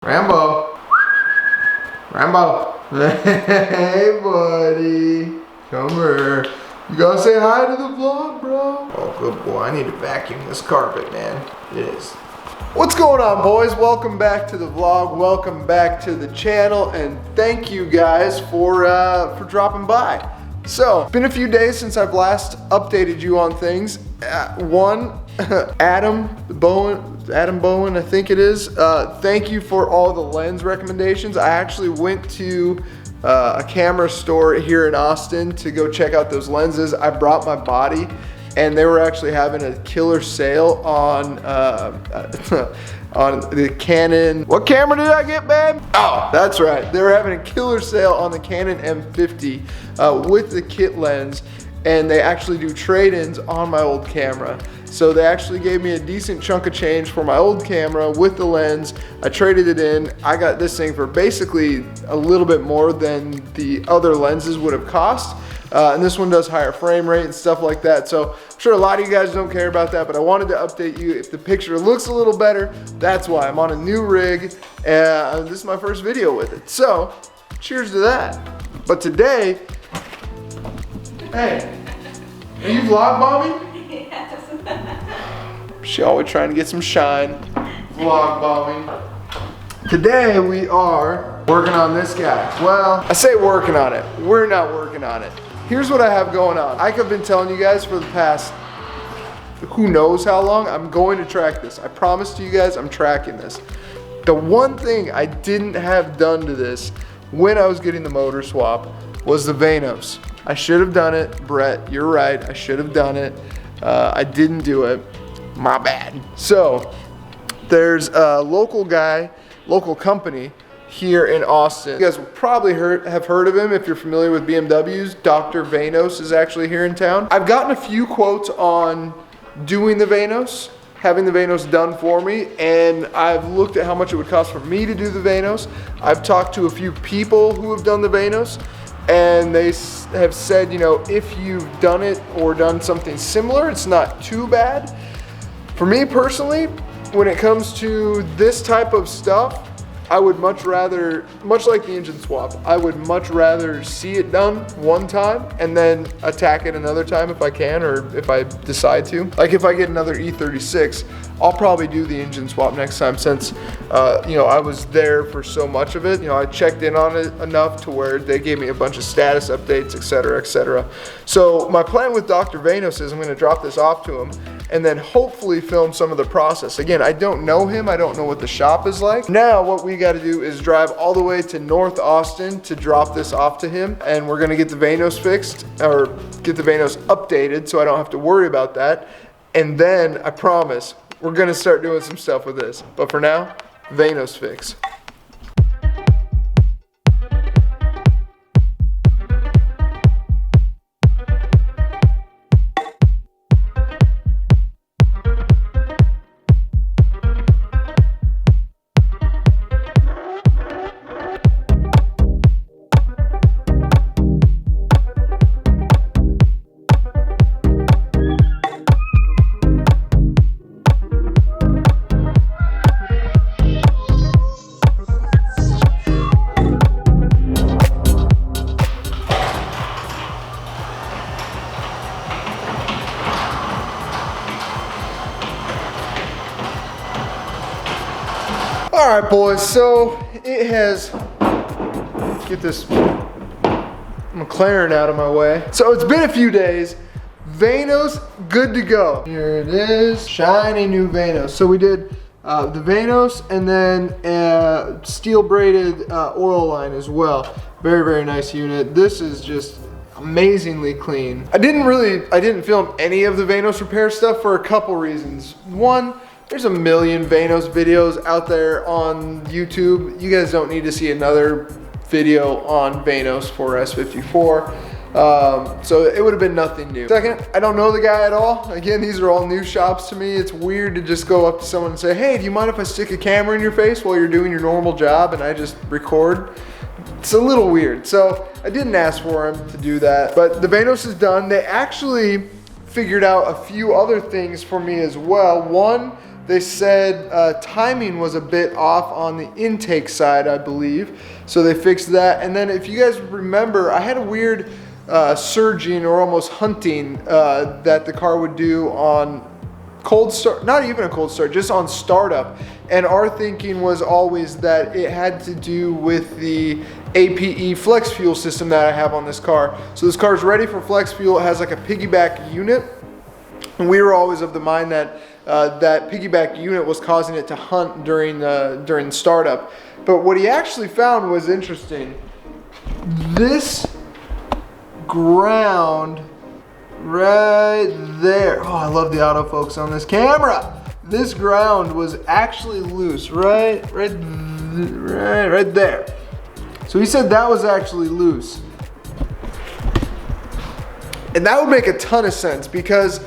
Rambo. Rambo. Hey, buddy. Come here. You gotta say hi to the vlog, bro. Oh, good boy. I need to vacuum this carpet, man. It is. What's going on, boys? Welcome back to the vlog. Welcome back to the channel, and thank you guys for dropping by. So, it's been a few days since I've last updated you on things. Adam Bowen, I think it is. Thank you for all the lens recommendations. I actually went to a camera store here in Austin to go check out those lenses. I brought my body, and they were actually having a killer sale on on the Canon. What camera did I get, babe? Oh, that's right. They were having a killer sale on the Canon M50 with the kit lens, and they actually do trade-ins on my old camera. So they actually gave me a decent chunk of change for my old camera with the lens. I traded it in. I got this thing for basically a little bit more than the other lenses would have cost. And this one does higher frame rate and stuff like that. So I'm sure a lot of you guys don't care about that, but I wanted to update you. If the picture looks a little better, that's why. I'm on a new rig, and this is my first video with it. So cheers to that. But today, hey, are you vlog bombing? Yes. She always trying to get some shine. Vlog bombing. Today we are working on this guy. Well, I say working on it. We're not working on it. Here's what I have going on. I've been telling you guys for the past who knows how long. I'm going to track this. I promise to you guys I'm tracking this. The one thing I didn't have done to this when I was getting the motor swap was the VANOS. I should have done it. Brett, you're right. I should have done it. I didn't do it. My bad. So there's a local guy, local company here in Austin. You guys will probably have heard of him if you're familiar with BMWs. Dr. VANOS is actually here in town. I've gotten a few quotes on doing the VANOS, having the VANOS done for me, and I've looked at how much it would cost for me to do the VANOS. I've talked to a few people who have done the VANOS, and they have said, you know, if you've done it or done something similar, it's not too bad. For me personally, when it comes to this type of stuff, I would much rather, much like the engine swap, I would much rather see it done one time and then attack it another time if I can, or if I decide to. Like if I get another E36, I'll probably do the engine swap next time, since you know, I was there for so much of it. You know, I checked in on it enough to where they gave me a bunch of status updates, etc., etc. So my plan with Dr. VANOS is I'm going to drop this off to him and then hopefully film some of the process. Again, I don't know him. I don't know what the shop is like. Now what we got to do is drive all the way to North Austin to drop this off to him, and we're going to get the VANOS fixed, or get the VANOS updated so I don't have to worry about that. And then I promise we're going to start doing some stuff with this. But for now, VANOS fix. All right, boys, so it has, get this McLaren out of my way. So it's been a few days. VANOS, good to go. Here it is, shiny new VANOS. So we did the VANOS and then steel braided oil line as well. Very, very nice unit. This is just amazingly clean. I didn't film any of the VANOS repair stuff for a couple reasons. One, there's a million VANOS videos out there on YouTube. You guys don't need to see another video on VANOS for S54. So it would have been nothing new. Second, I don't know the guy at all. Again, these are all new shops to me. It's weird to just go up to someone and say, hey, do you mind if I stick a camera in your face while you're doing your normal job and I just record? It's a little weird. So I didn't ask for him to do that. But the VANOS is done. They actually figured out a few other things for me as well. One, They said timing was a bit off on the intake side, I believe. So they fixed that. And then if you guys remember, I had a weird surging or almost hunting that the car would do on cold start, not even a cold start, just on startup. And our thinking was always that it had to do with the APE flex fuel system that I have on this car. So this car is ready for flex fuel. It has like a piggyback unit. And we were always of the mind that that piggyback unit was causing it to hunt during startup. But what he actually found was interesting. This ground right there. Oh, I love the autofocus on this camera. This ground was actually loose, right there. So he said that was actually loose. And that would make a ton of sense because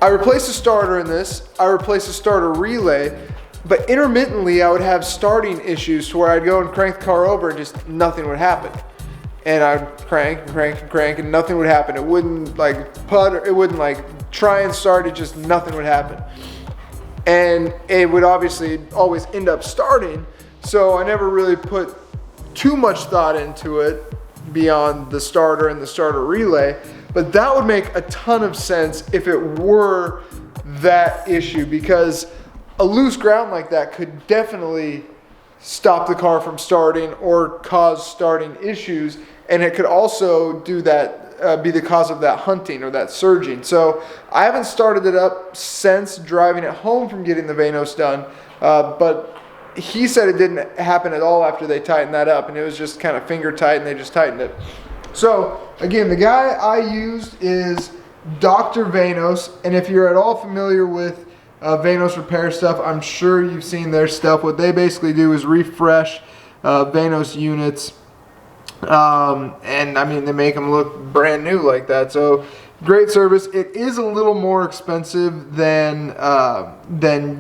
I replaced the starter in this, I replaced the starter relay, but intermittently I would have starting issues to where I'd go and crank the car over and just nothing would happen. And I'd crank and crank and crank and nothing would happen. It wouldn't like putter, it wouldn't like try and start, it just nothing would happen. And it would obviously always end up starting, so I never really put too much thought into it beyond the starter and the starter relay. But that would make a ton of sense if it were that issue, because a loose ground like that could definitely stop the car from starting or cause starting issues, and it could also do that, be the cause of that hunting or that surging. So I haven't started it up since driving it home from getting the VANOS done, but he said it didn't happen at all after they tightened that up, and it was just kind of finger tight and they just tightened it. So again, the guy I used is Dr. VANOS, and if you're at all familiar with VANOS repair stuff, I'm sure you've seen their stuff. What they basically do is refresh VANOS units, and I mean, they make them look brand new like that. So great service. It is a little more expensive than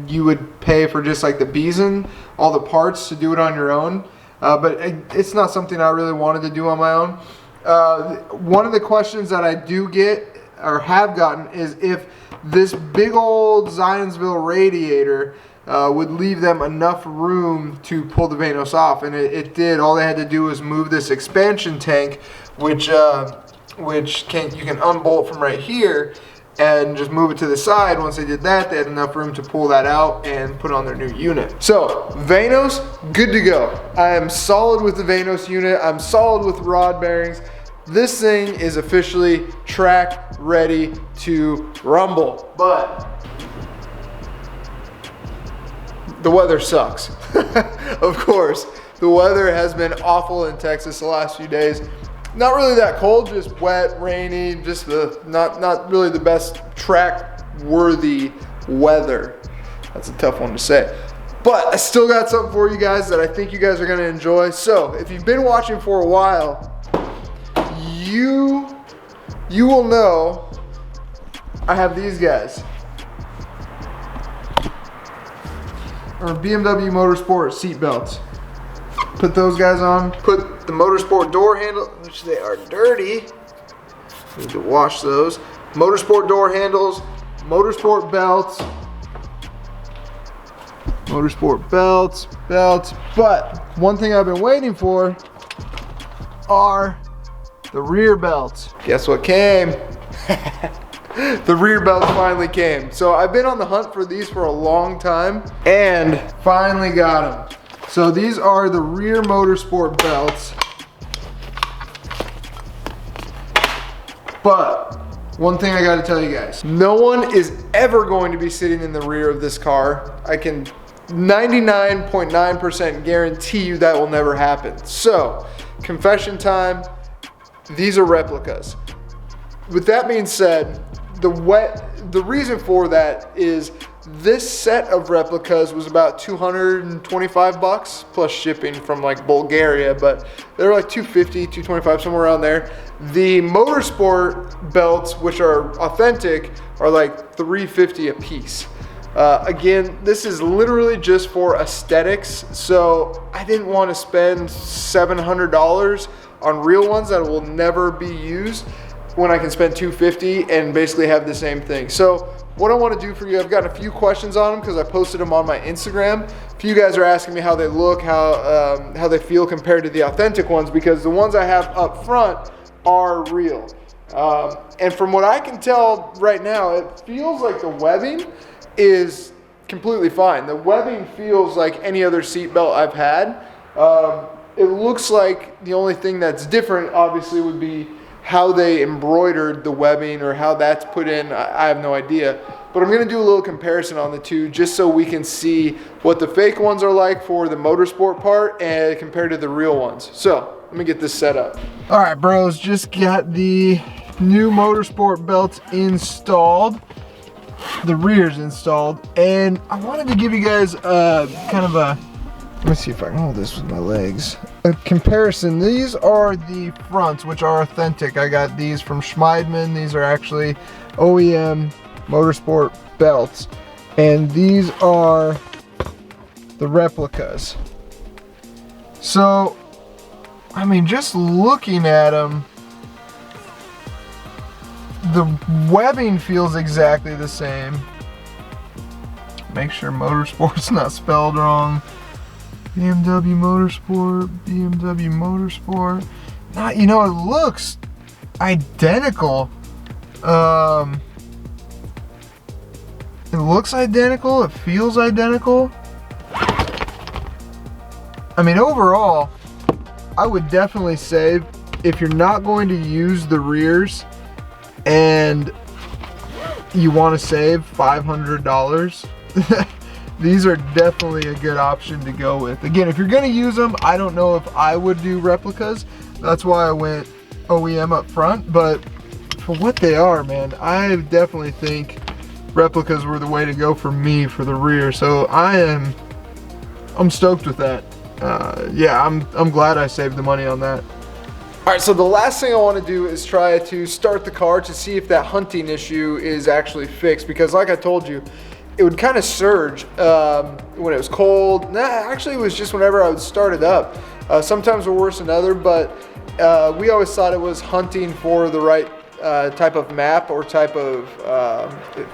you would pay for just like the Bison, all the parts to do it on your own, but it's not something I really wanted to do on my own. One of the questions that I do get or have gotten is if this big old Zionsville radiator would leave them enough room to pull the VANOS off, and it did. All they had to do was move this expansion tank, which you can unbolt from right here and just move it to the side. Once they did that, they had enough room to pull that out and put on their new unit. So VANOS, good to go. I am solid with the VANOS unit. I'm solid with rod bearings. This thing is officially track ready to rumble, but the weather sucks. Of course, the weather has been awful in Texas the last few days. Not really that cold, just wet, rainy, just not really the best track-worthy weather. That's a tough one to say. But I still got something for you guys that I think you guys are gonna enjoy. So if you've been watching for a while, you will know I have these guys. Or BMW Motorsport seat belts. Put those guys on. Put the Motorsport door handle, which they are dirty. Need to wash those. Motorsport door handles, Motorsport belts. Motorsport belts. But one thing I've been waiting for are the rear belts. Guess what came? The rear belts finally came. So I've been on the hunt for these for a long time and finally got them. So these are the rear Motorsport belts. But one thing I gotta tell you guys, no one is ever going to be sitting in the rear of this car. I can 99.9% guarantee you that will never happen. So, confession time, these are replicas. With that being said, the reason for that is this set of replicas was about 225 bucks plus shipping from like Bulgaria, but they were like 250, 225, somewhere around there. The Motorsport belts, which are authentic, are like 350 a piece. Again, this is literally just for aesthetics, so I didn't want to spend $700 on real ones that will never be used when I can spend $250 and basically have the same thing. So what I want to do for you, I've gotten a few questions on them because I posted them on my Instagram. A few guys are asking me how they look, how they feel compared to the authentic ones, because the ones I have up front are real. And from what I can tell right now, it feels like the webbing is completely fine. The webbing feels like any other seat belt I've had. It looks like the only thing that's different, obviously, would be how they embroidered the webbing or how that's put in. I have no idea. But I'm going to do a little comparison on the two just so we can see what the fake ones are like for the motorsport part and compared to the real ones. So let me get this set up. All right, bros, just got the new motorsport belts installed. The rear's installed, and I wanted to give you guys kind of a, let me see if I can hold this with my legs, a comparison. These are the fronts, which are authentic. I got these from Schmeidman. These are actually OEM Motorsport belts, and these are the replicas. So, I mean, just looking at them, the webbing feels exactly the same. Make sure Motorsport's not spelled wrong. BMW Motorsport, BMW Motorsport. Not, you know, it looks identical. It looks identical, it feels identical. I mean, overall, I would definitely say if you're not going to use the rears and you want to save $500, these are definitely a good option to go with. Again, if you're going to use them, I don't know if I would do replicas. That's why I went OEM up front, but for what they are, man, I definitely think replicas were the way to go for me for the rear. So I'm stoked with that. Yeah, I'm glad I saved the money on that. All right, so the last thing I want to do is try to start the car to see if that hunting issue is actually fixed, because like I told you, it would kind of surge when it was cold. Nah, actually it was just whenever I would start it up. Sometimes were worse than other, but we always thought it was hunting for the right type of map or type of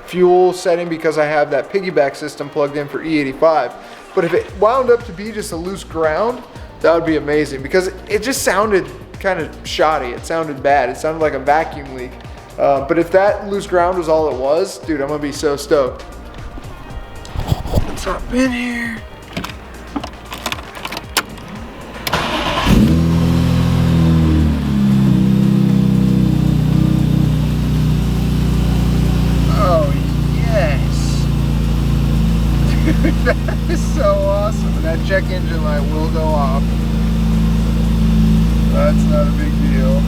fuel setting, because I have that piggyback system plugged in for E85. But if it wound up to be just a loose ground, that would be amazing, because it just sounded kind of shoddy. It sounded bad. It sounded like a vacuum leak. But if that loose ground was all it was, dude, I'm gonna be so stoked. Let's hop in here. That is so awesome. And that check engine light will go off. That's not a big deal.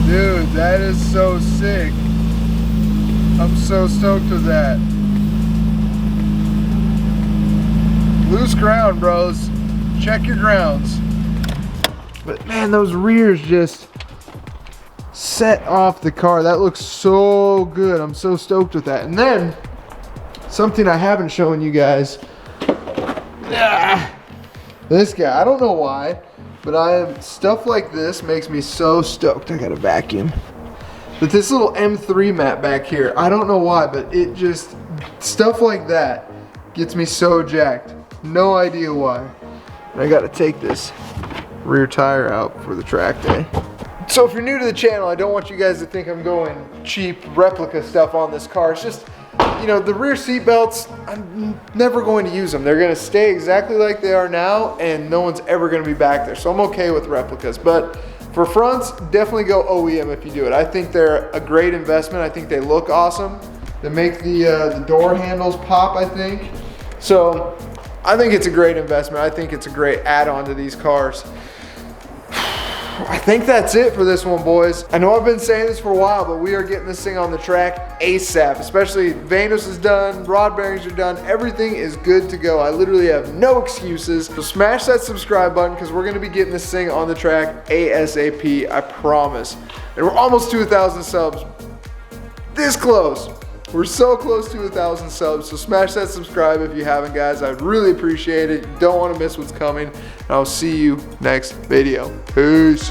Dude, that is so sick. I'm so stoked with that. Loose ground, bros. Check your grounds. But man, those rears just set off the car. That looks so good. I'm so stoked with that. And then something I haven't shown you guys. This guy, I don't know why, but stuff like this makes me so stoked. I got a vacuum. But this little M3 mat back here, I don't know why, but it just, stuff like that gets me so jacked. No idea why. And I gotta take this rear tire out for the track day. So if you're new to the channel, I don't want you guys to think I'm going cheap replica stuff on this car. It's just, you know, the rear seat belts, I'm never going to use them. They're going to stay exactly like they are now, and no one's ever going to be back there. So I'm okay with replicas. But for fronts, definitely go OEM if you do it. I think they're a great investment. I think they look awesome. They make the door handles pop, I think. So I think it's a great investment. I think it's a great add-on to these cars. I think that's it for this one, boys. I know I've been saying this for a while, but we are getting this thing on the track ASAP. Especially VANOS is done, rod bearings are done, everything is good to go. I literally have no excuses. So smash that subscribe button, because we're gonna be getting this thing on the track ASAP, I promise. And we're almost to 1,000 subs. This close. We're so close to 1,000 subs, so smash that subscribe if you haven't, guys. I'd really appreciate it. You don't want to miss what's coming. And I'll see you next video. Peace.